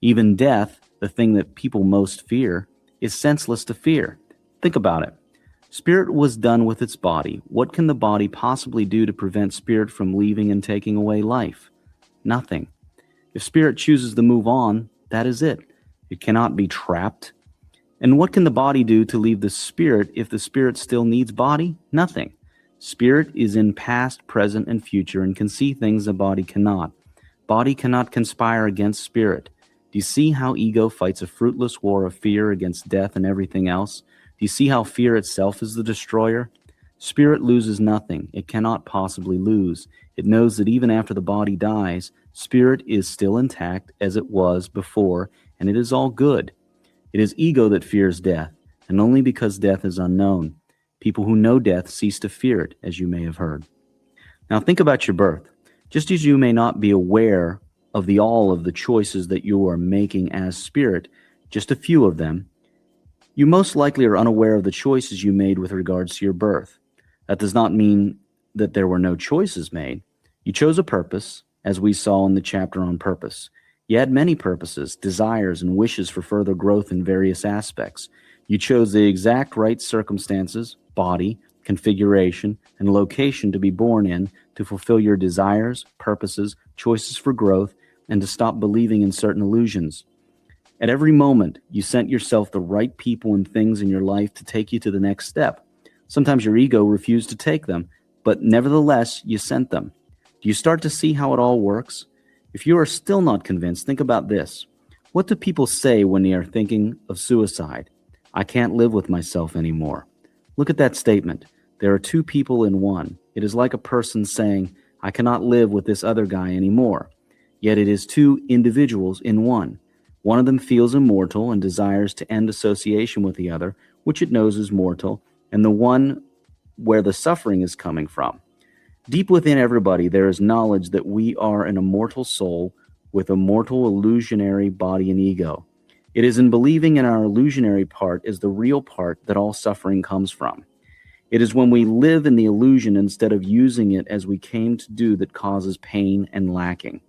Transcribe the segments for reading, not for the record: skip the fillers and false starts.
Even death, the thing that people most fear, is senseless to fear. Think about it. Spirit was done with its body. What can the body possibly do to prevent spirit from leaving and taking away life? Nothing. If spirit chooses to move on, that is it. It cannot be trapped. And what can the body do to leave the spirit if the spirit still needs body? Nothing. Spirit is in past, present, and future and can see things the body cannot. Body cannot conspire against spirit. Do you see how ego fights a fruitless war of fear against death and everything else? Do you see how fear itself is the destroyer? Spirit loses nothing. It cannot possibly lose. It knows that even after the body dies, spirit is still intact as it was before, and it is all good. It is ego that fears death, and only because death is unknown. People who know death cease to fear it, as you may have heard. Now think about your birth. Just as you may not be aware of all of the choices that you are making as spirit, just a few of them, you most likely are unaware of the choices you made with regards to your birth. That does not mean that there were no choices made. You chose a purpose, as we saw in the chapter on purpose. You had many purposes, desires, and wishes for further growth in various aspects. You chose the exact right circumstances, body, configuration, and location to be born in to fulfill your desires, purposes, choices for growth, and to stop believing in certain illusions. At every moment, you sent yourself the right people and things in your life to take you to the next step. Sometimes your ego refused to take them, but nevertheless, you sent them. Do you start to see how it all works? If you are still not convinced, think about this. What do people say when they are thinking of suicide? I can't live with myself anymore. Look at that statement. There are two people in one. It is like a person saying, I cannot live with this other guy anymore. Yet it is two individuals in one. One of them feels immortal and desires to end association with the other, which it knows is mortal, and the one where the suffering is coming from. Deep within everybody, there is knowledge that we are an immortal soul with a mortal illusionary body and ego. It is in believing in our illusionary part is the real part that all suffering comes from. It is when we live in the illusion instead of using it as we came to do that causes pain and lacking.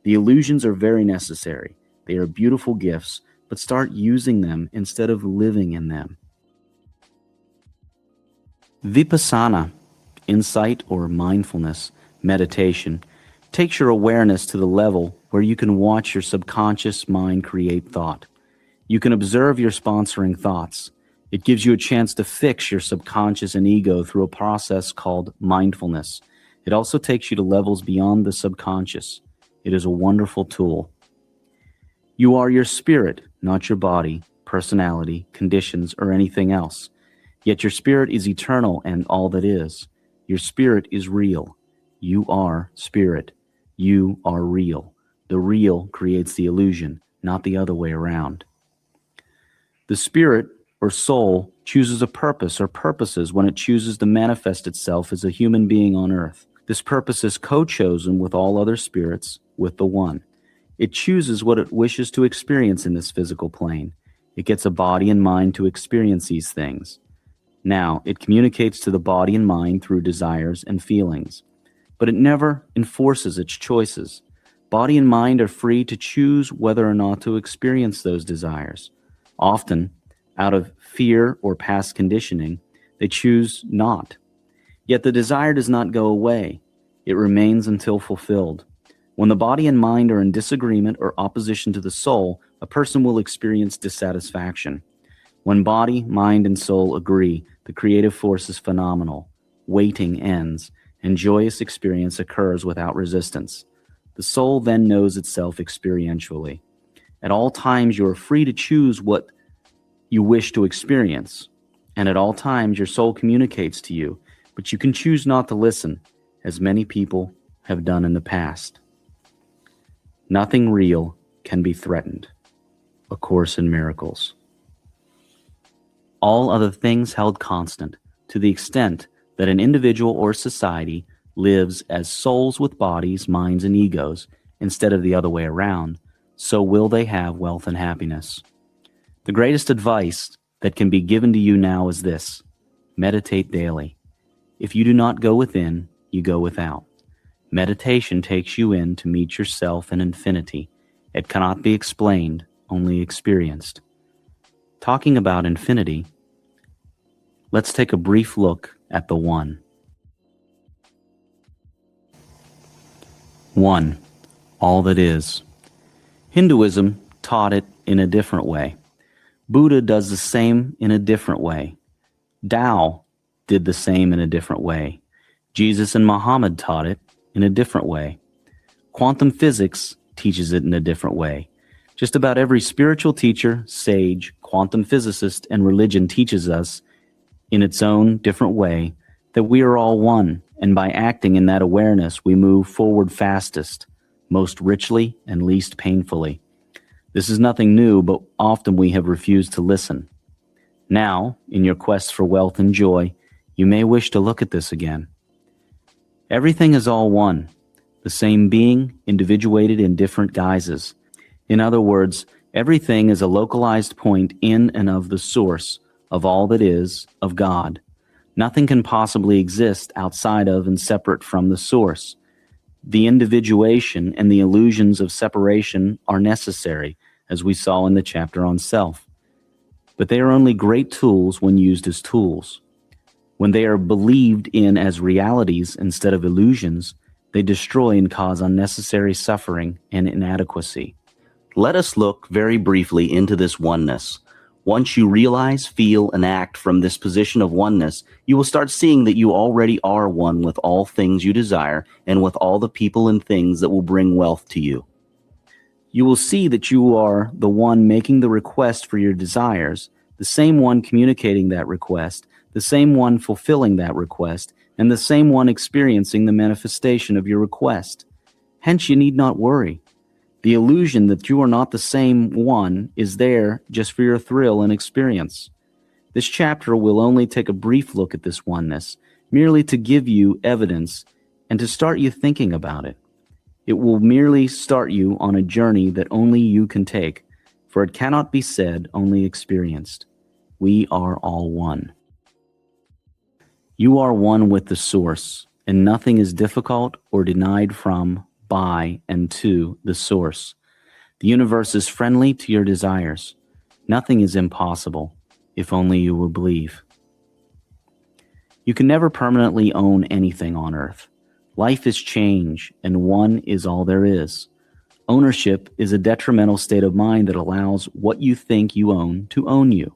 The illusions are very necessary. They are beautiful gifts, but start using them instead of living in them. Vipassana, insight or mindfulness, meditation, takes your awareness to the level where you can watch your subconscious mind create thought. You can observe your sponsoring thoughts. It gives you a chance to fix your subconscious and ego through a process called mindfulness. It also takes you to levels beyond the subconscious. It is a wonderful tool. You are your spirit, not your body, personality, conditions, or anything else. Yet your spirit is eternal and all that is. Your spirit is real. You are spirit. You are real. The real creates the illusion, not the other way around. The spirit or soul chooses a purpose or purposes when it chooses to manifest itself as a human being on earth. This purpose is co-chosen with all other spirits, with the one. It chooses what it wishes to experience in this physical plane. It gets a body and mind to experience these things. Now, it communicates to the body and mind through desires and feelings, but it never enforces its choices. Body and mind are free to choose whether or not to experience those desires. Often, out of fear or past conditioning, they choose not. Yet the desire does not go away. It remains until fulfilled. When the body and mind are in disagreement or opposition to the soul, a person will experience dissatisfaction. When body, mind, and soul agree, the creative force is phenomenal. Waiting ends, and joyous experience occurs without resistance. The soul then knows itself experientially. At all times, you are free to choose what you wish to experience, and at all times, your soul communicates to you, but you can choose not to listen, as many people have done in the past. Nothing real can be threatened. A Course in Miracles. All other things held constant, to the extent that an individual or society lives as souls with bodies, minds, and egos, instead of the other way around, so will they have wealth and happiness. The greatest advice that can be given to you now is this: meditate daily. If you do not go within, you go without. Meditation takes you in to meet yourself in infinity, It cannot be explained, only experienced. Talking about infinity, let's take a brief look at the One. One, all that is. Hinduism taught it in a different way. Buddha does the same in a different way. Tao did the same in a different way. Jesus and Muhammad taught it in a different way. Quantum physics teaches it in a different way. Just about every spiritual teacher, sage, quantum physicist, and religion teaches us, in its own different way, that we are all one, and by acting in that awareness, we move forward fastest, most richly and least painfully. This is nothing new, but often we have refused to listen. Now, in your quest for wealth and joy, you may wish to look at this again. Everything is all one, the same being, individuated in different guises. In other words, everything is a localized point in and of the source of all that is, of God. Nothing can possibly exist outside of and separate from the source. The individuation and the illusions of separation are necessary, as we saw in the chapter on self. But they are only great tools when used as tools. When they are believed in as realities instead of illusions, they destroy and cause unnecessary suffering and inadequacy. Let us look very briefly into this oneness. Once you realize, feel, and act from this position of oneness, you will start seeing that you already are one with all things you desire and with all the people and things that will bring wealth to you. You will see that you are the one making the request for your desires, the same one communicating that request, the same one fulfilling that request, and the same one experiencing the manifestation of your request. Hence, you need not worry. The illusion that you are not the same one is there just for your thrill and experience. This chapter will only take a brief look at this oneness, merely to give you evidence and to start you thinking about it. It will merely start you on a journey that only you can take, for it cannot be said, only experienced. We are all one. You are one with the source, and nothing is difficult or denied from, by, and to the source. The universe is friendly to your desires. Nothing is impossible, if only you will believe. You can never permanently own anything on earth. Life is change, and one is all there is. Ownership is a detrimental state of mind that allows what you think you own to own you.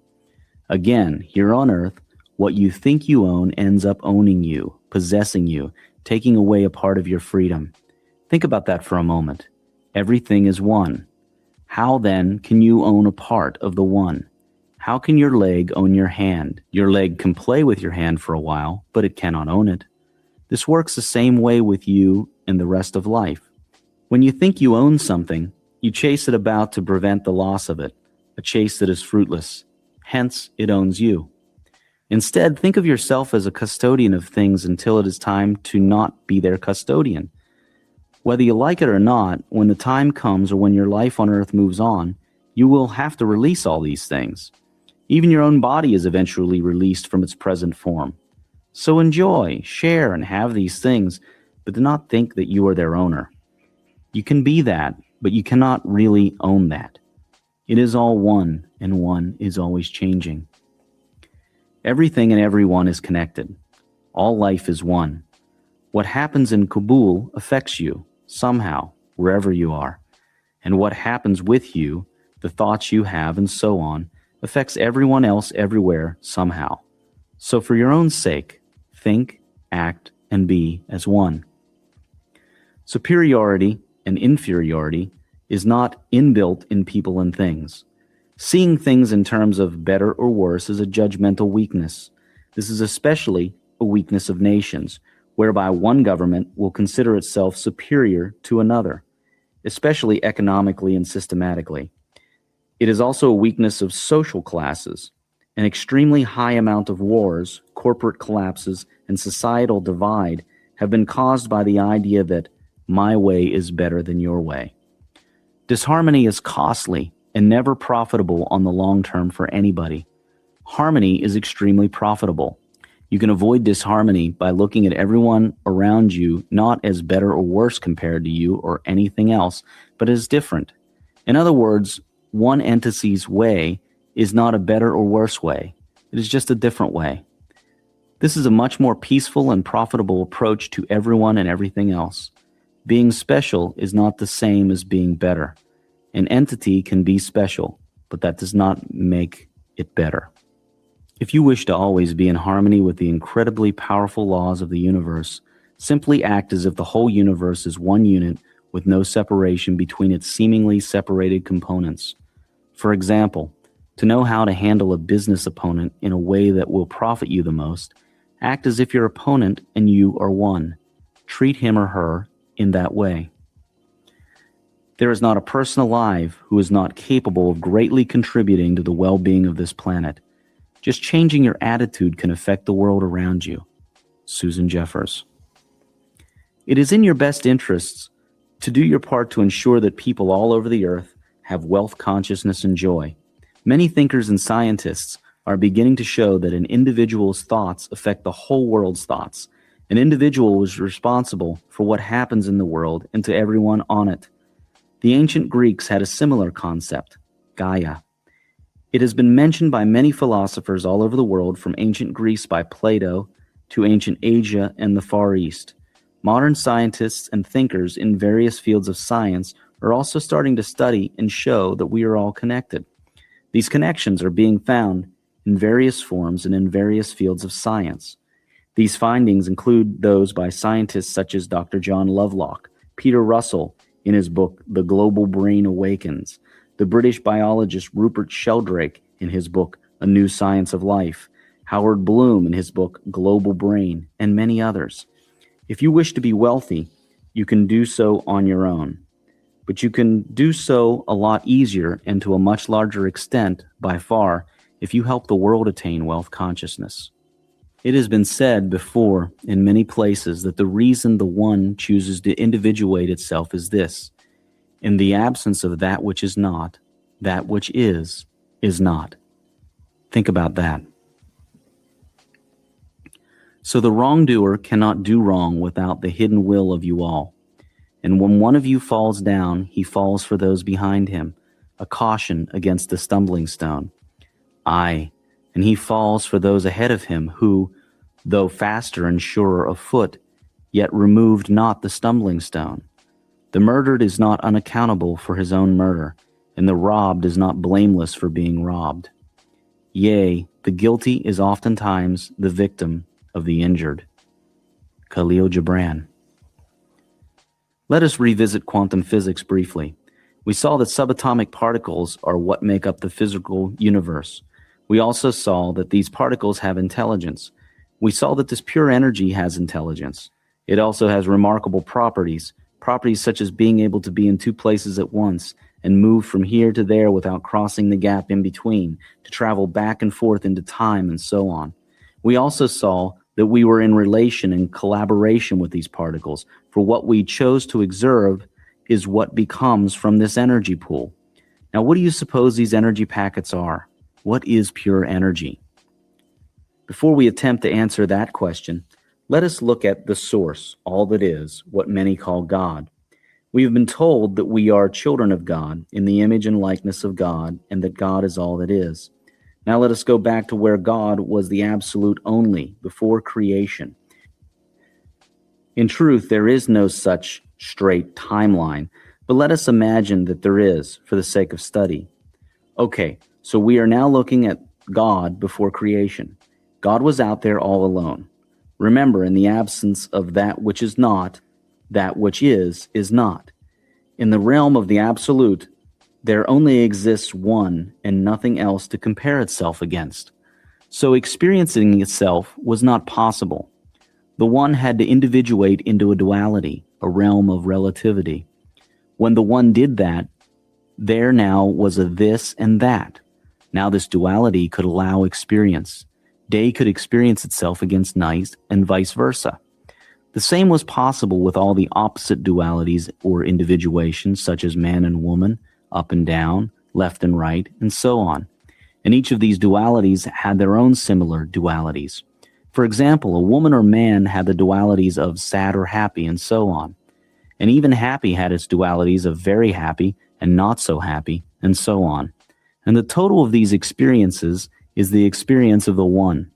Again, here on earth, what you think you own ends up owning you, possessing you, taking away a part of your freedom. Think about that for a moment. Everything is one. How then can you own a part of the one? How can your leg own your hand? Your leg can play with your hand for a while, but it cannot own it. This works the same way with you and the rest of life. When you think you own something, you chase it about to prevent the loss of it, a chase that is fruitless. Hence, it owns you. Instead, think of yourself as a custodian of things until it is time to not be their custodian. Whether you like it or not, when the time comes or when your life on earth moves on, you will have to release all these things. Even your own body is eventually released from its present form. So enjoy, share, and have these things, but do not think that you are their owner. You can be that, but you cannot really own that. It is all one, and one is always changing. Everything and everyone is connected. All life is one. What happens in Kabul affects you, somehow, wherever you are. And what happens with you, the thoughts you have, and so on, affects everyone else everywhere, somehow. So for your own sake, think, act, and be as one. Superiority and inferiority is not inbuilt in people and things. Seeing things in terms of better or worse is a judgmental weakness. This is especially a weakness of nations, whereby one government will consider itself superior to another, especially economically and systematically. It is also a weakness of social classes. An extremely high amount of wars, corporate collapses, and societal divide have been caused by the idea that my way is better than your way. Disharmony is costly and never profitable on the long term for anybody. Harmony is extremely profitable. You can avoid disharmony by looking at everyone around you not as better or worse compared to you or anything else, but as different. In other words, one entity's way is not a better or worse way. It is just a different way. This is a much more peaceful and profitable approach to everyone and everything else. Being special is not the same as being better. An entity can be special, but that does not make it better. If you wish to always be in harmony with the incredibly powerful laws of the universe, simply act as if the whole universe is one unit with no separation between its seemingly separated components. For example, to know how to handle a business opponent in a way that will profit you the most, act as if your opponent and you are one. Treat him or her in that way. There is not a person alive who is not capable of greatly contributing to the well-being of this planet. Just changing your attitude can affect the world around you. Susan Jeffers. It is in your best interests to do your part to ensure that people all over the earth have wealth consciousness and joy. Many thinkers and scientists are beginning to show that an individual's thoughts affect the whole world's thoughts. An individual is responsible for what happens in the world and to everyone on it. The ancient Greeks had a similar concept, Gaia. It has been mentioned by many philosophers all over the world, from ancient Greece by Plato to ancient Asia and the Far East. Modern scientists and thinkers in various fields of science are also starting to study and show that we are all connected. These connections are being found in various forms and in various fields of science. These findings include those by scientists such as Dr. John Lovelock, Peter Russell in his book The Global Brain Awakens, the British biologist Rupert Sheldrake in his book A New Science of Life, Howard Bloom in his book Global Brain, and many others. If you wish to be wealthy, you can do so on your own. But you can do so a lot easier and to a much larger extent, by far, if you help the world attain wealth consciousness. It has been said before in many places that the reason the one chooses to individuate itself is this: in the absence of that which is not, that which is not. Think about that. So the wrongdoer cannot do wrong without the hidden will of you all. And when one of you falls down, he falls for those behind him, a caution against the stumbling stone. Aye, and he falls for those ahead of him who, though faster and surer of foot, yet removed not the stumbling stone. The murdered is not unaccountable for his own murder, and the robbed is not blameless for being robbed. Yea, the guilty is oftentimes the victim of the injured. Khalil Gibran. Let us revisit quantum physics briefly. We saw that subatomic particles are what make up the physical universe. We also saw that these particles have intelligence. We saw that this pure energy has intelligence. It also has remarkable properties such as being able to be in two places at once and move from here to there without crossing the gap in between, to travel back and forth into time, and so on. We also saw that we were in relation and collaboration with these particles, for what we chose to observe is what becomes from this energy pool. Now, what do you suppose these energy packets are? What is pure energy? Before we attempt to answer that question, let us look at the source, all that is, what many call God. We have been told that we are children of God, in the image and likeness of God, and that God is all that is. Now let us go back to where God was the absolute only, before creation. In truth, there is no such straight timeline, but let us imagine that there is, for the sake of study. Okay, so we are now looking at God before creation. God was out there all alone. Remember, in the absence of that which is not, that which is not. In the realm of the absolute, there only exists one and nothing else to compare itself against. So experiencing itself was not possible. The one had to individuate into a duality, a realm of relativity. When the one did that, there now was a this and that. Now this duality could allow experience. Day could experience itself against night, and vice versa. The same was possible with all the opposite dualities or individuations, such as man and woman, up and down, left and right, and so on. And each of these dualities had their own similar dualities. For example, a woman or man had the dualities of sad or happy, and so on. And even happy had its dualities of very happy and not so happy, and so on. And the total of these experiences is the experience of the one.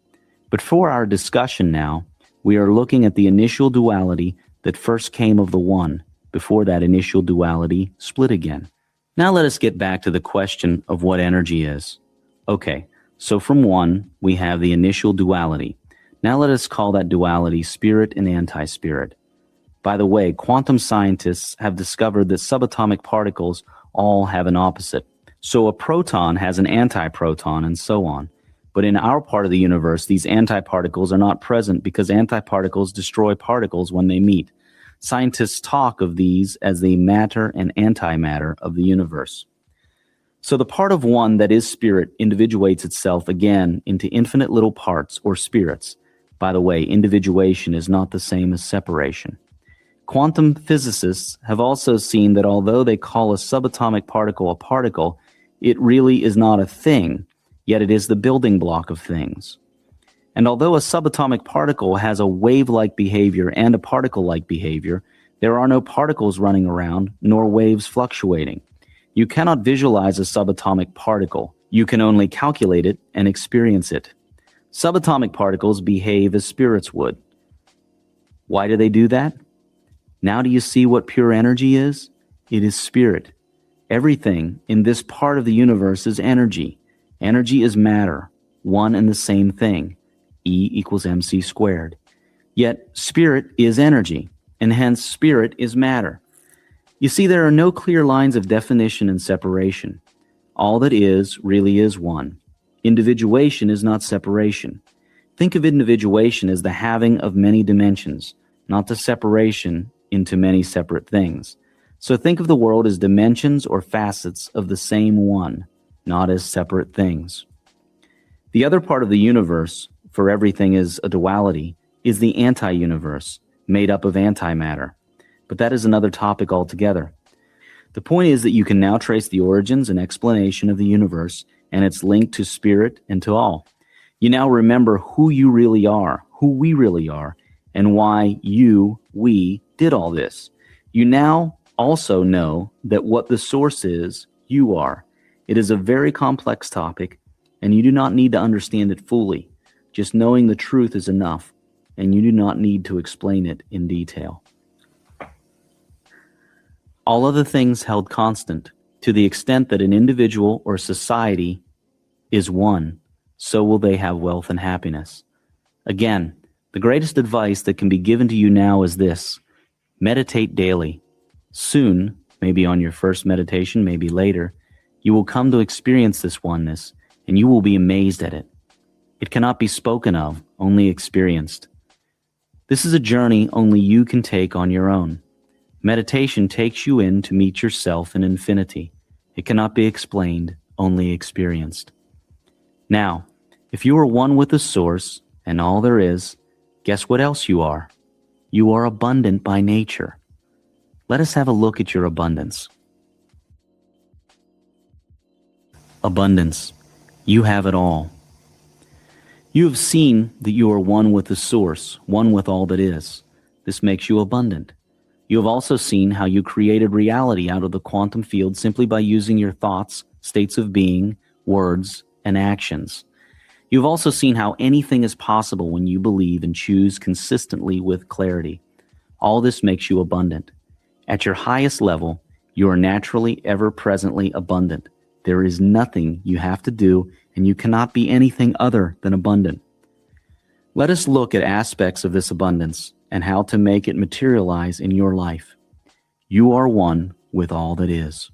But for our discussion now, we are looking at the initial duality that first came of the one, before that initial duality split again. Now let us get back to the question of what energy is. Okay, so from one, we have the initial duality. Now let us call that duality spirit and anti-spirit. By the way, quantum scientists have discovered that subatomic particles all have an opposite. So a proton has an antiproton and so on. But in our part of the universe, these antiparticles are not present because antiparticles destroy particles when they meet. Scientists talk of these as the matter and antimatter of the universe. So the part of one that is spirit individuates itself again into infinite little parts or spirits. By the way, individuation is not the same as separation. Quantum physicists have also seen that although they call a subatomic particle a particle, it really is not a thing, yet it is the building block of things. And although a subatomic particle has a wave-like behavior and a particle-like behavior, there are no particles running around, nor waves fluctuating. You cannot visualize a subatomic particle. You can only calculate it and experience it. Subatomic particles behave as spirits would. Why do they do that? Now do you see what pure energy is? It is spirit. Everything in this part of the universe is energy. Energy is matter, one and the same thing. E equals mc squared. Yet spirit is energy, and hence spirit is matter. You see, there are no clear lines of definition and separation. All that is really is one. Individuation is not separation. Think of individuation as the having of many dimensions, not the separation into many separate things. So think of the world as dimensions or facets of the same one, not as separate things. The other part of the universe, for everything is a duality, is the anti-universe, made up of antimatter. But that is another topic altogether. The point is that you can now trace the origins and explanation of the universe and its link to spirit and to all. You now remember who you really are, who we really are, and why we did all this. You now also know that what the source is, you are. It is a very complex topic, and you do not need to understand it fully. Just knowing the truth is enough, and you do not need to explain it in detail. All other things held constant, to the extent that an individual or society is one, so will they have wealth and happiness. Again, the greatest advice that can be given to you now is this: meditate daily. Soon, maybe on your first meditation, maybe later, you will come to experience this oneness, and you will be amazed at it. It cannot be spoken of, only experienced. This is a journey only you can take on your own. Meditation takes you in to meet yourself in infinity. It cannot be explained, only experienced. Now, if you are one with the source and all there is, guess what else you are? You are abundant by nature. Let us have a look at your abundance. Abundance. You have it all. You have seen that you are one with the source, one with all that is. This makes you abundant. You have also seen how you created reality out of the quantum field simply by using your thoughts, states of being, words, and actions. You've also seen how anything is possible when you believe and choose consistently with clarity. All this makes you abundant. At your highest level, you are naturally, ever-presently abundant. There is nothing you have to do, and you cannot be anything other than abundant. Let us look at aspects of this abundance and how to make it materialize in your life. You are one with all that is.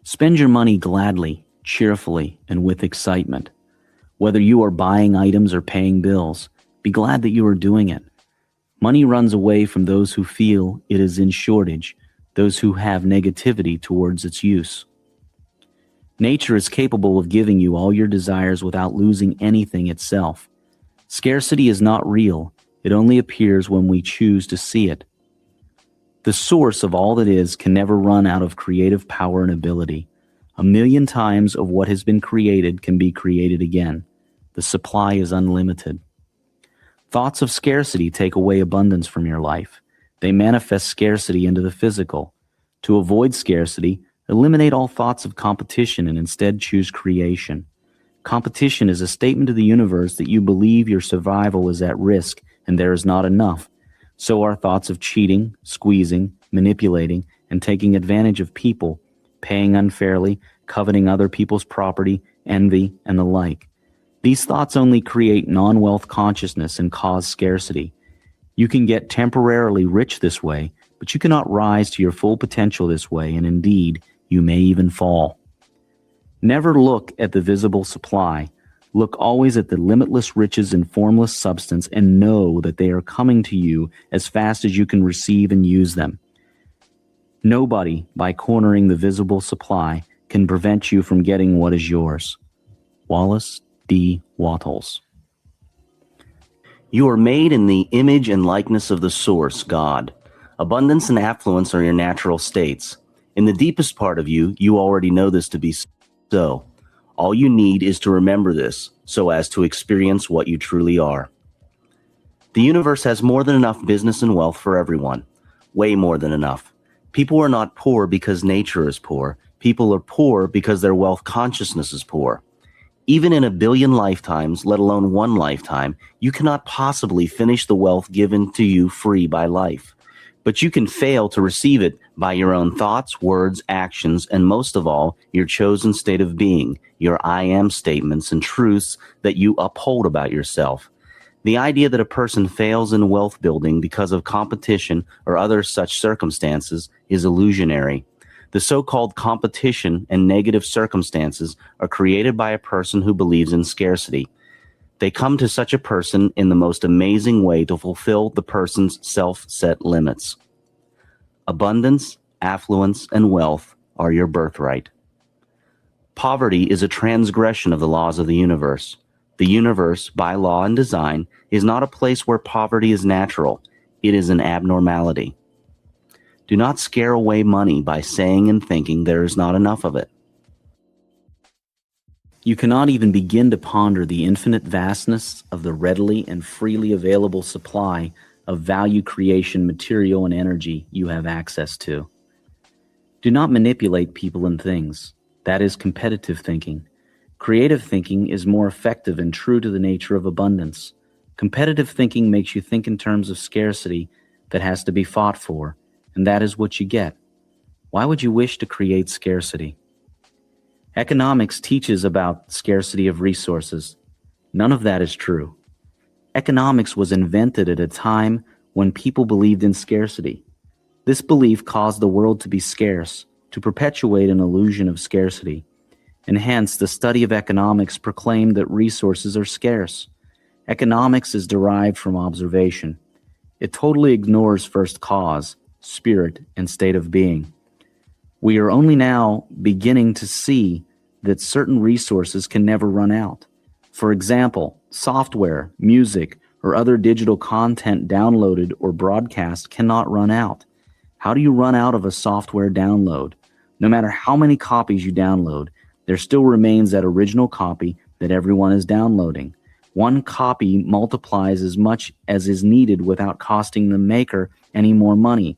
Spend your money gladly, cheerfully, and with excitement. Whether you are buying items or paying bills, be glad that you are doing it. Money runs away from those who feel it is in shortage, those who have negativity towards its use. Nature is capable of giving you all your desires without losing anything itself. Scarcity is not real. It only appears when we choose to see it. The source of all that is can never run out of creative power and ability. 1,000,000 times of what has been created can be created again. The supply is unlimited. Thoughts of scarcity take away abundance from your life. They manifest scarcity into the physical. To avoid scarcity, eliminate all thoughts of competition and instead choose creation. Competition is a statement to the universe that you believe your survival is at risk and there is not enough. So are thoughts of cheating, squeezing, manipulating, and taking advantage of people, paying unfairly, coveting other people's property, envy, and the like. These thoughts only create non-wealth consciousness and cause scarcity. You can get temporarily rich this way, but you cannot rise to your full potential this way, and indeed, you may even fall. Never look at the visible supply. Look always at the limitless riches in formless substance and know that they are coming to you as fast as you can receive and use them. Nobody, by cornering the visible supply, can prevent you from getting what is yours. Wallace D. Wattles. You are made in the image and likeness of the Source, God. Abundance and affluence are your natural states. In the deepest part of you, you already know this to be so. All you need is to remember this, so as to experience what you truly are. The universe has more than enough business and wealth for everyone. Way more than enough. People are not poor because nature is poor. People are poor because their wealth consciousness is poor. Even in 1 billion lifetimes, let alone one lifetime, you cannot possibly finish the wealth given to you free by life. But you can fail to receive it by your own thoughts, words, actions, and most of all, your chosen state of being, your I am statements and truths that you uphold about yourself. The idea that a person fails in wealth building because of competition or other such circumstances is illusionary. The so-called competition and negative circumstances are created by a person who believes in scarcity. They come to such a person in the most amazing way to fulfill the person's self-set limits. Abundance, affluence, and wealth are your birthright. Poverty is a transgression of the laws of the universe. The universe, by law and design, is not a place where poverty is natural. It is an abnormality. Do not scare away money by saying and thinking there is not enough of it. You cannot even begin to ponder the infinite vastness of the readily and freely available supply of value creation material and energy you have access to. Do not manipulate people and things. That is competitive thinking. Creative thinking is more effective and true to the nature of abundance. Competitive thinking makes you think in terms of scarcity that has to be fought for, and that is what you get. Why would you wish to create scarcity? Economics teaches about scarcity of resources. None of that is true. Economics was invented at a time when people believed in scarcity. This belief caused the world to be scarce, to perpetuate an illusion of scarcity. And hence, the study of economics proclaimed that resources are scarce. Economics is derived from observation. It totally ignores first cause, spirit, and state of being. We are only now beginning to see that certain resources can never run out. For example, software, music, or other digital content downloaded or broadcast cannot run out. How do you run out of a software download? No matter how many copies you download, there still remains that original copy that everyone is downloading. One copy multiplies as much as is needed without costing the maker any more money.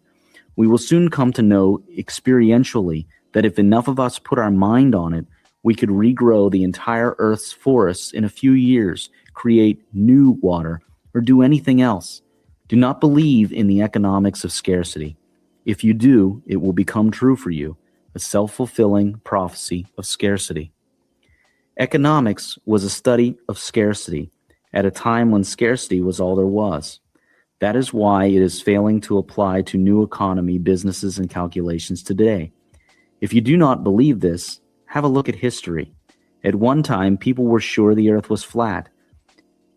We will soon come to know experientially that if enough of us put our mind on it, we could regrow the entire Earth's forests in a few years, create new water, or do anything else. Do not believe in the economics of scarcity. If you do, it will become true for you, a self-fulfilling prophecy of scarcity. Economics was a study of scarcity at a time when scarcity was all there was. That is why it is failing to apply to new economy, businesses, and calculations today. If you do not believe this, have a look at history. At one time, people were sure the earth was flat,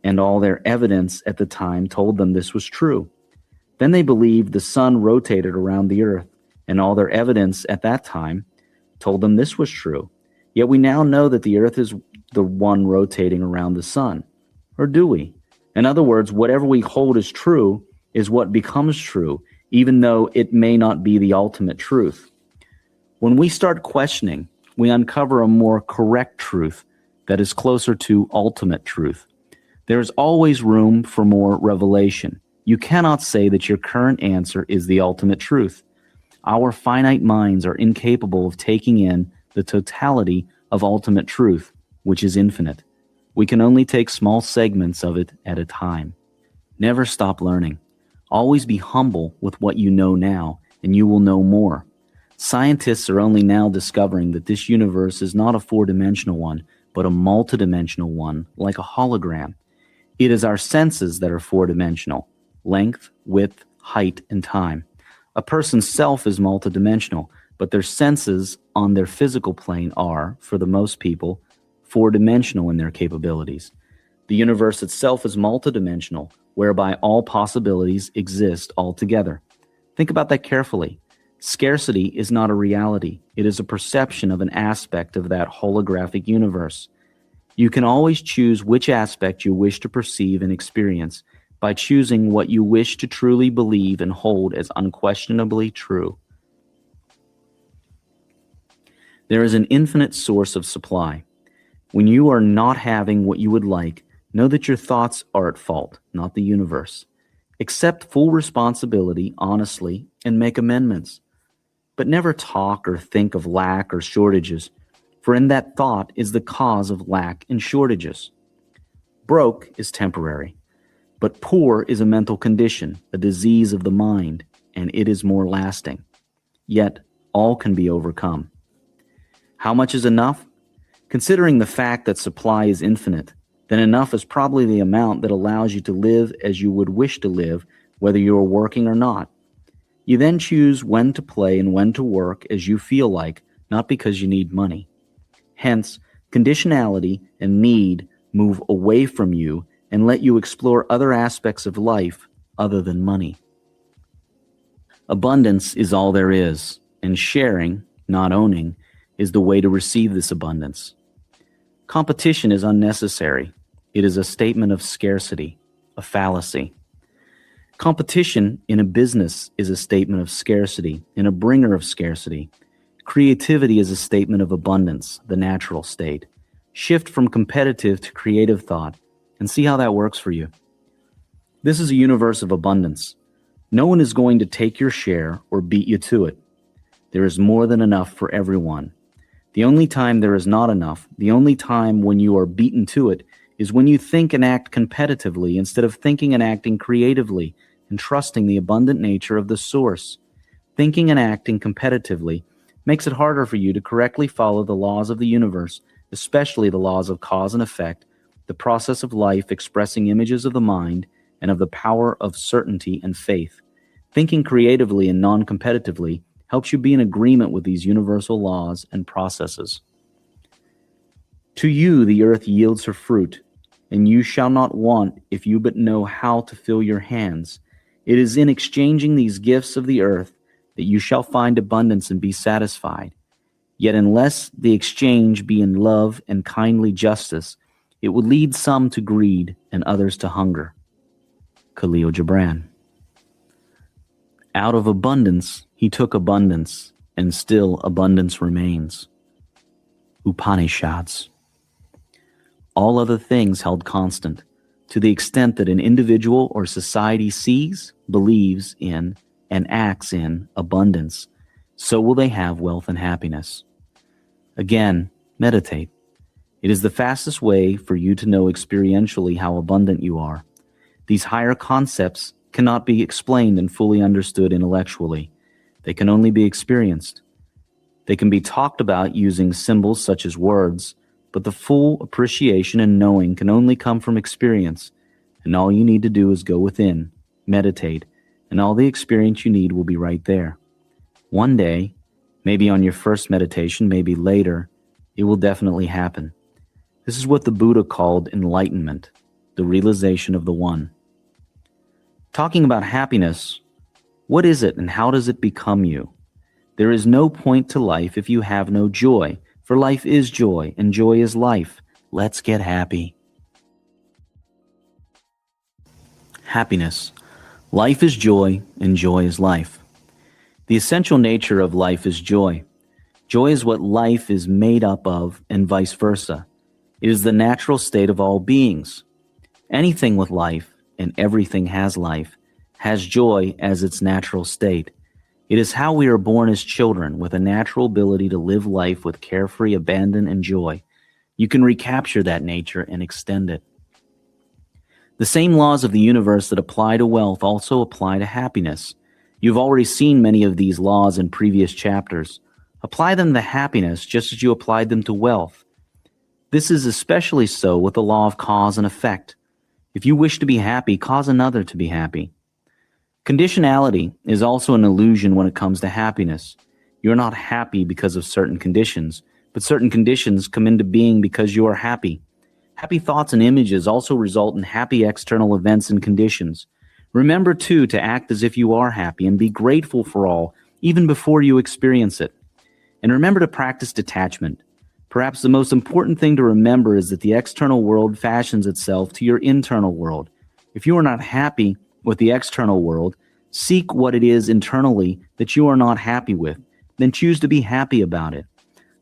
and all their evidence at the time told them this was true. Then they believed the sun rotated around the earth, and all their evidence at that time told them this was true. Yet we now know that the earth is the one rotating around the sun. Or do we? In other words, whatever we hold as true is what becomes true, even though it may not be the ultimate truth. When we start questioning, we uncover a more correct truth that is closer to ultimate truth. There is always room for more revelation. You cannot say that your current answer is the ultimate truth. Our finite minds are incapable of taking in the totality of ultimate truth, which is infinite. We can only take small segments of it at a time. Never stop learning. Always be humble with what you know now, and you will know more. Scientists are only now discovering that this universe is not a four-dimensional one, but a multidimensional one, like a hologram. It is our senses that are four-dimensional: length, width, height, and time. A person's self is multidimensional, but their senses on their physical plane are, for the most people, four-dimensional in their capabilities. The universe itself is multidimensional, whereby all possibilities exist altogether. Think about that carefully. Scarcity is not a reality. It is a perception of an aspect of that holographic universe. You can always choose which aspect you wish to perceive and experience by choosing what you wish to truly believe and hold as unquestionably true. There is an infinite source of supply. When you are not having what you would like, know that your thoughts are at fault, not the universe. Accept full responsibility honestly and make amendments. But never talk or think of lack or shortages, for in that thought is the cause of lack and shortages. Broke is temporary, but poor is a mental condition, a disease of the mind, and it is more lasting. Yet, all can be overcome. How much is enough? Considering the fact that supply is infinite, then enough is probably the amount that allows you to live as you would wish to live, whether you are working or not. You then choose when to play and when to work as you feel like, not because you need money. Hence, conditionality and need move away from you and let you explore other aspects of life other than money. Abundance is all there is, and sharing, not owning, is the way to receive this abundance. Competition is unnecessary. It is a statement of scarcity, a fallacy. Competition in a business is a statement of scarcity and a bringer of scarcity. Creativity is a statement of abundance, the natural state. Shift from competitive to creative thought and see how that works for you. This is a universe of abundance. No one is going to take your share or beat you to it. There is more than enough for everyone. The only time there is not enough, the only time when you are beaten to it, is when you think and act competitively instead of thinking and acting creatively and trusting the abundant nature of the source. Thinking and acting competitively makes it harder for you to correctly follow the laws of the universe, especially the laws of cause and effect, the process of life expressing images of the mind, and of the power of certainty and faith. Thinking creatively and non-competitively helps you be in agreement with these universal laws and processes. To you the earth yields her fruit, and you shall not want if you but know how to fill your hands. It is in exchanging these gifts of the earth that you shall find abundance and be satisfied. Yet unless the exchange be in love and kindly justice, it will lead some to greed and others to hunger. Khalil Gibran. Out of abundance he took abundance, and still abundance remains. Upanishads. All other things held constant, to the extent that an individual or society sees, believes in, and acts in abundance, so will they have wealth and happiness. Again, meditate. It is the fastest way for you to know experientially how abundant you are. These higher concepts cannot be explained and fully understood intellectually. They can only be experienced. They can be talked about using symbols such as words, but the full appreciation and knowing can only come from experience, and all you need to do is go within, meditate, and all the experience you need will be right there. One day, maybe on your first meditation, maybe later, it will definitely happen. This is what the Buddha called enlightenment, the realization of the One. Talking about happiness, what is it and how does it become you? There is no point to life if you have no joy, for life is joy, and joy is life. Let's get happy. Happiness. Life is joy, and joy is life. The essential nature of life is joy. Joy is what life is made up of, and vice versa. It is the natural state of all beings. Anything with life, and everything has life, has joy as its natural state. It is how we are born as children, with a natural ability to live life with carefree abandon and joy. You can recapture that nature and extend it. The same laws of the universe that apply to wealth also apply to happiness. You've already seen many of these laws in previous chapters. Apply them to happiness just as you applied them to wealth. This is especially so with the law of cause and effect. If you wish to be happy, cause another to be happy. Conditionality is also an illusion when it comes to happiness. You're not happy because of certain conditions, but certain conditions come into being because you are happy. Happy thoughts and images also result in happy external events and conditions. Remember, too, to act as if you are happy and be grateful for all, even before you experience it. And remember to practice detachment. Perhaps the most important thing to remember is that the external world fashions itself to your internal world. If you are not happy with the external world, seek what it is internally that you are not happy with, then choose to be happy about it.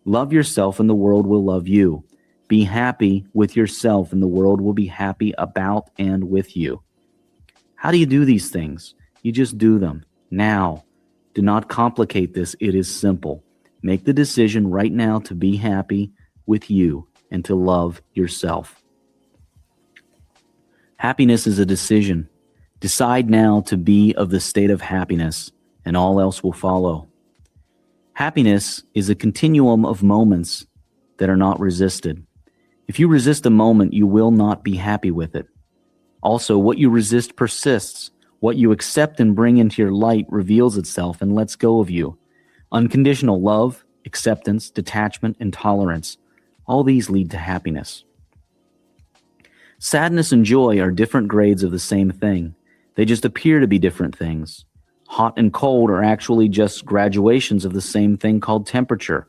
Love yourself and the world will love you. Be happy with yourself and the world will be happy about and with you. How do you do these things? You just do them. Now. Do not complicate this. It is simple. Make the decision right now to be happy with you and to love yourself. Happiness is a decision. Decide now to be of the state of happiness, and all else will follow. Happiness is a continuum of moments that are not resisted. If you resist a moment, you will not be happy with it. Also, what you resist persists. What you accept and bring into your light reveals itself and lets go of you. Unconditional love, acceptance, detachment, and tolerance. All these lead to happiness. Sadness and joy are different grades of the same thing. They just appear to be different things. Hot and cold are actually just graduations of the same thing called temperature.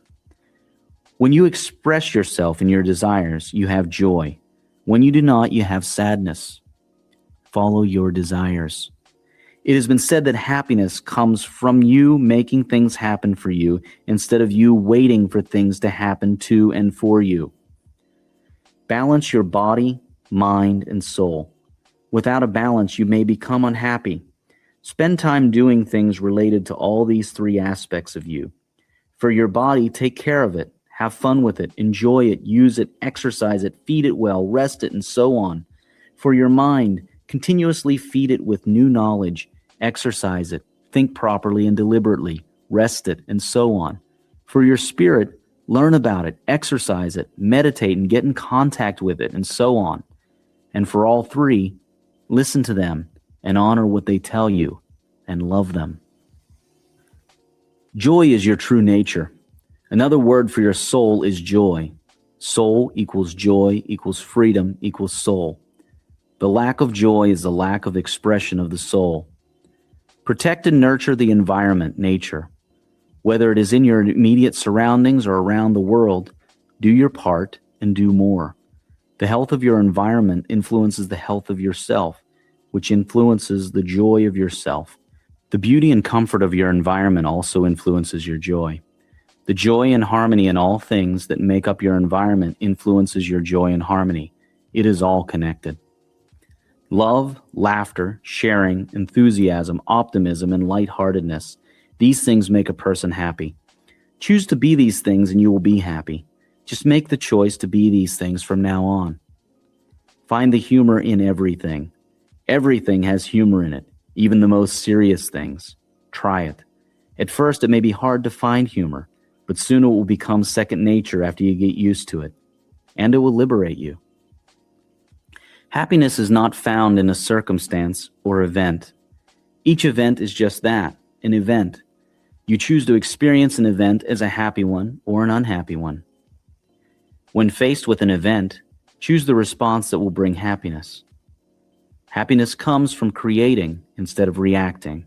When you express yourself and your desires, you have joy. When you do not, you have sadness. Follow your desires. It has been said that happiness comes from you making things happen for you instead of you waiting for things to happen to and for you. Balance your body, mind, and soul. Without a balance, you may become unhappy. Spend time doing things related to all these three aspects of you. For your body, take care of it. Have fun with it. Enjoy it. Use it. Exercise it. Feed it well. Rest it, and so on. For your mind, continuously feed it with new knowledge. Exercise it. Think properly and deliberately. Rest it, and so on. For your spirit, learn about it. Exercise it. Meditate and get in contact with it, and so on. And for all three, listen to them and honor what they tell you and love them. Joy is your true nature. Another word for your soul is joy. Soul equals joy equals freedom equals soul. The lack of joy is the lack of expression of the soul. Protect and nurture the environment, nature. Whether it is in your immediate surroundings or around the world, do your part and do more. The health of your environment influences the health of yourself, which influences the joy of yourself. The beauty and comfort of your environment also influences your joy. The joy and harmony in all things that make up your environment influences your joy and harmony. It is all connected. Love, laughter, sharing, enthusiasm, optimism, and lightheartedness. These things make a person happy. Choose to be these things and you will be happy. Just make the choice to be these things from now on. Find the humor in everything. Everything has humor in it, even the most serious things. Try it. At first, it may be hard to find humor, but soon it will become second nature after you get used to it, and it will liberate you. Happiness is not found in a circumstance or event. Each event is just that, an event. You choose to experience an event as a happy one or an unhappy one. When faced with an event, choose the response that will bring happiness. Happiness comes from creating instead of reacting.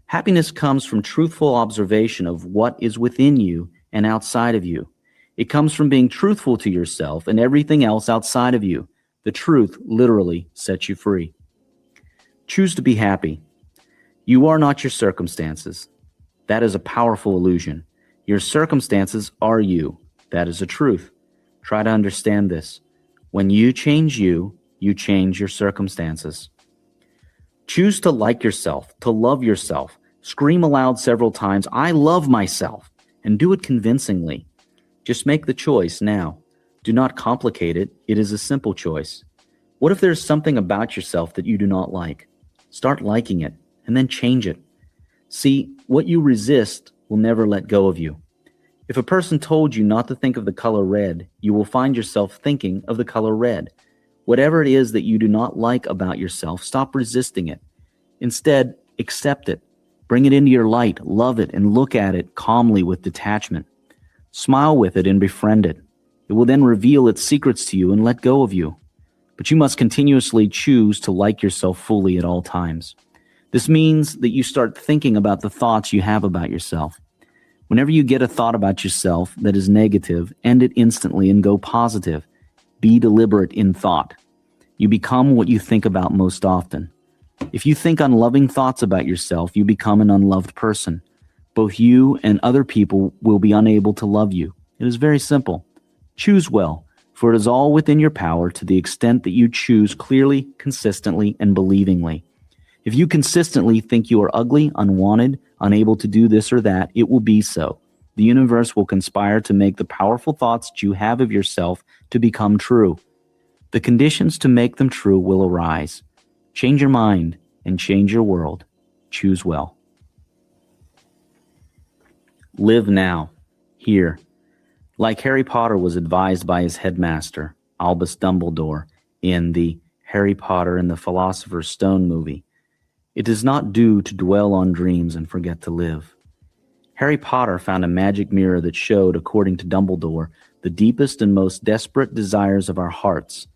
Happiness comes from truthful observation of what is within you and outside of you. It comes from being truthful to yourself and everything else outside of you. The truth literally sets you free. Choose to be happy. You are not your circumstances. That is a powerful illusion. Your circumstances are you. That is a truth. Try to understand this. When you change you, you change your circumstances. Choose to like yourself, to love yourself. Scream aloud several times, "I love myself," and do it convincingly. Just make the choice now. Do not complicate it. It is a simple choice. What if there's something about yourself that you do not like? Start liking it, and then change it. See, what you resist will never let go of you. If a person told you not to think of the color red, you will find yourself thinking of the color red. Whatever it is that you do not like about yourself, stop resisting it. Instead, accept it. Bring it into your light, love it, and look at it calmly with detachment. Smile with it and befriend it. It will then reveal its secrets to you and let go of you. But you must continuously choose to like yourself fully at all times. This means that you start thinking about the thoughts you have about yourself. Whenever you get a thought about yourself that is negative, end it instantly and go positive. Be deliberate in thought. You become what you think about most often. If you think unloving thoughts about yourself, you become an unloved person. Both you and other people will be unable to love you. It is very simple. Choose well, for it is all within your power to the extent that you choose clearly, consistently, and believingly. If you consistently think you are ugly, unwanted, unable to do this or that, it will be so. The universe will conspire to make the powerful thoughts that you have of yourself to become true. The conditions to make them true will arise. Change your mind and change your world. Choose well. Live now, here. Like Harry Potter was advised by his headmaster, Albus Dumbledore, in the Harry Potter and the Philosopher's Stone movie, it does not do to dwell on dreams and forget to live. Harry Potter found a magic mirror that showed, according to Dumbledore, the deepest and most desperate desires of our hearts,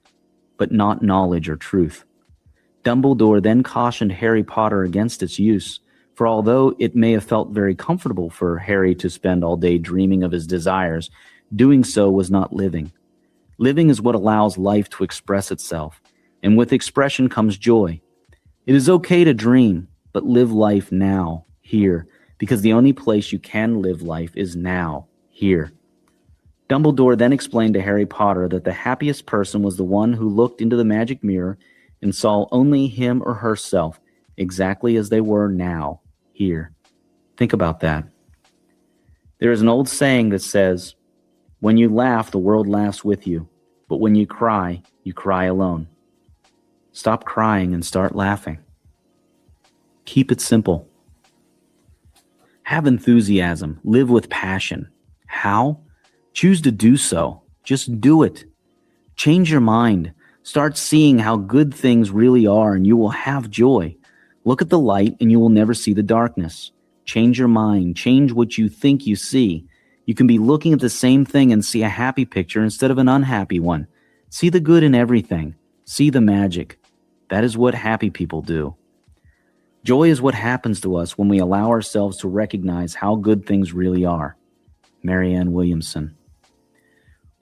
but not knowledge or truth. Dumbledore then cautioned Harry Potter against its use, for although it may have felt very comfortable for Harry to spend all day dreaming of his desires, doing so was not living. Living is what allows life to express itself, and with expression comes joy. It is okay to dream, but live life now, here, because the only place you can live life is now, here. Dumbledore then explained to Harry Potter that the happiest person was the one who looked into the magic mirror and saw only him or herself exactly as they were now, here. Think about that. There is an old saying that says, "When you laugh, the world laughs with you, but when you cry alone." Stop crying and start laughing. Keep it simple. Have enthusiasm. Live with passion. How? Choose to do so. Just do it. Change your mind. Start seeing how good things really are, and you will have joy. Look at the light, and you will never see the darkness. Change your mind. Change what you think you see. You can be looking at the same thing and see a happy picture instead of an unhappy one. See the good in everything. See the magic. That is what happy people do. Joy is what happens to us when we allow ourselves to recognize how good things really are. Marianne Williamson.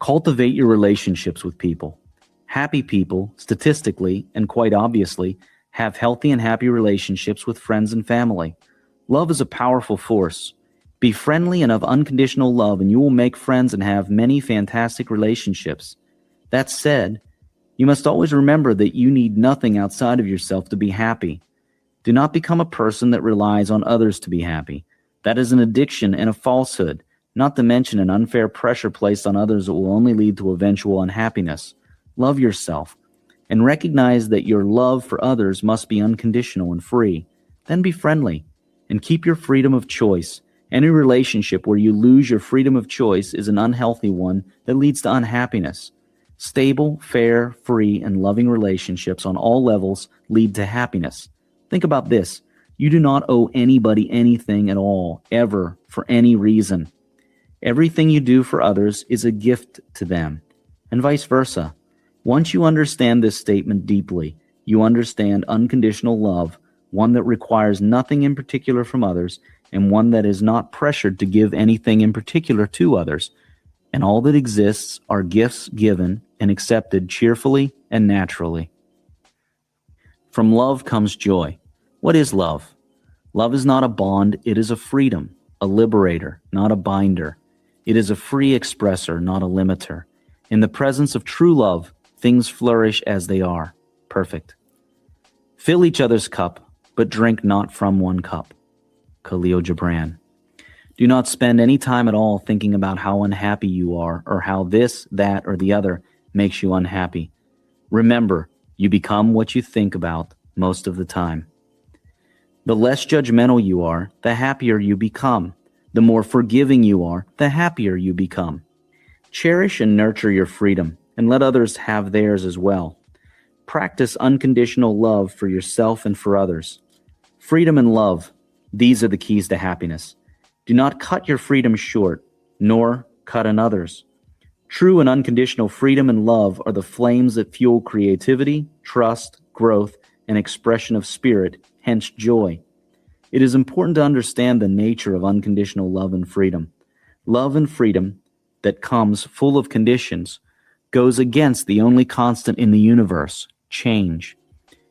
Cultivate your relationships with people. Happy people, statistically and quite obviously, have healthy and happy relationships with friends and family. Love is a powerful force. Be friendly and of unconditional love, and you will make friends and have many fantastic relationships. That said, you must always remember that you need nothing outside of yourself to be happy. Do not become a person that relies on others to be happy. That is an addiction and a falsehood, not to mention an unfair pressure placed on others that will only lead to eventual unhappiness. Love yourself, and recognize that your love for others must be unconditional and free. Then be friendly, and keep your freedom of choice. Any relationship where you lose your freedom of choice is an unhealthy one that leads to unhappiness. Stable, fair, free, and loving relationships on all levels lead to happiness. Think about this. You do not owe anybody anything at all, ever, for any reason. Everything you do for others is a gift to them, and vice versa. Once you understand this statement deeply, you understand unconditional love, one that requires nothing in particular from others, and one that is not pressured to give anything in particular to others. And all that exists are gifts given and accepted cheerfully and naturally. From love comes joy. What is love? Love is not a bond, it is a freedom, a liberator, not a binder. It is a free expressor, not a limiter. In the presence of true love, things flourish as they are, perfect. Fill each other's cup, but drink not from one cup. Khalil Gibran. Do not spend any time at all thinking about how unhappy you are or how this, that, or the other makes you unhappy. Remember, you become what you think about most of the time. The less judgmental you are, the happier you become. The more forgiving you are, the happier you become. Cherish and nurture your freedom, and let others have theirs as well. Practice unconditional love for yourself and for others. Freedom and love, these are the keys to happiness. Do not cut your freedom short, nor cut another's. True and unconditional freedom and love are the flames that fuel creativity, trust, growth, and expression of spirit, hence joy. It is important to understand the nature of unconditional love and freedom. Love and freedom that comes full of conditions goes against the only constant in the universe, change.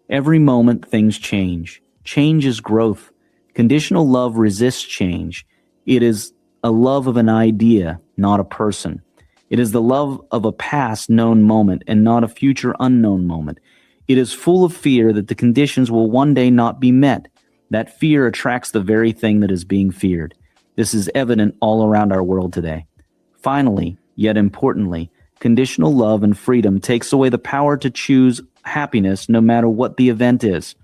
Every moment things change. Change is growth. Conditional love resists change. It is a love of an idea, not a person. It is the love of a past known moment and not a future unknown moment. It is full of fear that the conditions will one day not be met. That fear attracts the very thing that is being feared. This is evident all around our world today. Finally, yet importantly, conditional love and freedom takes away the power to choose happiness no matter what the event is.